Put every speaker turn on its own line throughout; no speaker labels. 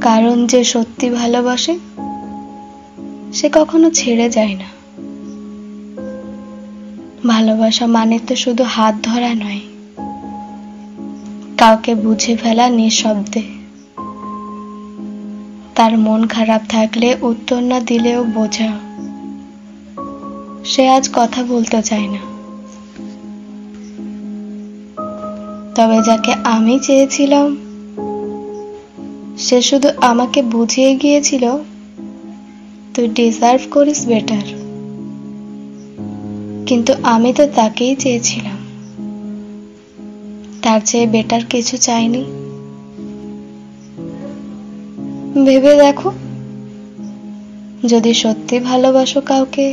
কারণ যে সত্যি ভালোবাসে সে কখনো ছেড়ে যায় না। ভালোবাসা মানে তো শুধু হাত ধরা নয়, কাউকে বুঝে ফেলা নিঃশব্দে। তার মন খারাপ থাকলে উত্তর না দিলেও বোঝা সে আজ কথা বলতে চায় না। তবে যাকে আমি চেয়েছিলাম সে শুধু আমাকে বুঝিয়ে গিয়েছিল, তুই ডিজার্ভ করিস বেটার। কিন্তু আমি তো তাকেই চেয়েছিলাম, তার চেয়ে বেটার কিছু চাইনি। ভেবে দেখো, যদি সত্যি ভালোবাসো কাউকে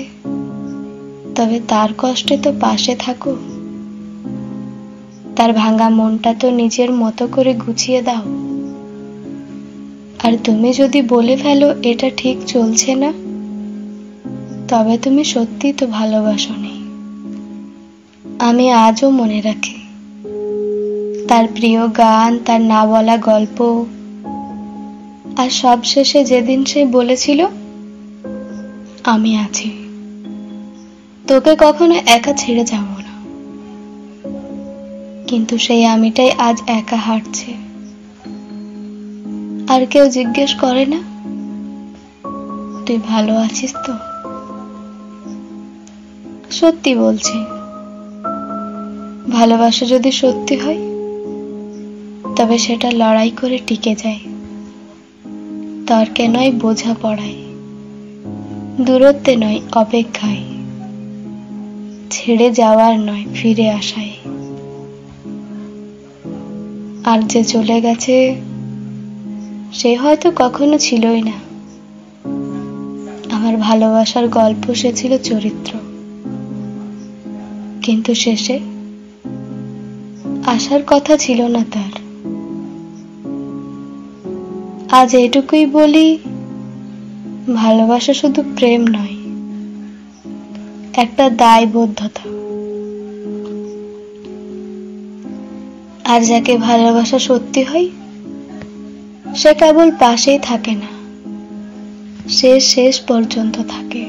তবে তার কষ্টে তো পাশে থাকো। তার ভাঙা মনটা তো নিজের মতো করে গুছিয়ে দাও। আর তুমি যদি বলে ফেলো এটা ঠিক চলছে না, তবে তুমি সত্যি তো ভালোবাসোনি। আমি আজও মনে রাখি তার প্রিয় গান, তার না বলা গল্প, আর সবশেষে যেদিন সে বলেছিল, আমি আছি, তোকে কখনো একা ছেড়ে যাব না। কিন্তু সেই আমিটাই আজ একা হাঁটছে, আর কেউ জিজ্ঞেস করে না তুই ভালো আছিস তো। সত্যি বলছি, ভালোবাসা যদি সত্যি হয় তবে সেটা লড়াই করে টিকে যায়। তর্কে নয়, বোঝাপড়ায়, দূরত্বে নয়, অপেক্ষায়, ছেড়ে যাওয়ার নয়, ফিরে আসায়। আর যে চলে গেছে সে হয়তো কখনো ছিলই না আমার ভালোবাসার গল্প, সে ছিল চরিত্র। কিন্তু শেষে আসার কথা ছিল না তার। আজ এটুকুই বলি, ভালোবাসা শুধু প্রেম নয়, একটা দায়বদ্ধতা। আর যাকে ভালোবাসা সত্যি হয় সে কেবল পাশেই থাকে না, সে শেষ পর্যন্ত থাকে।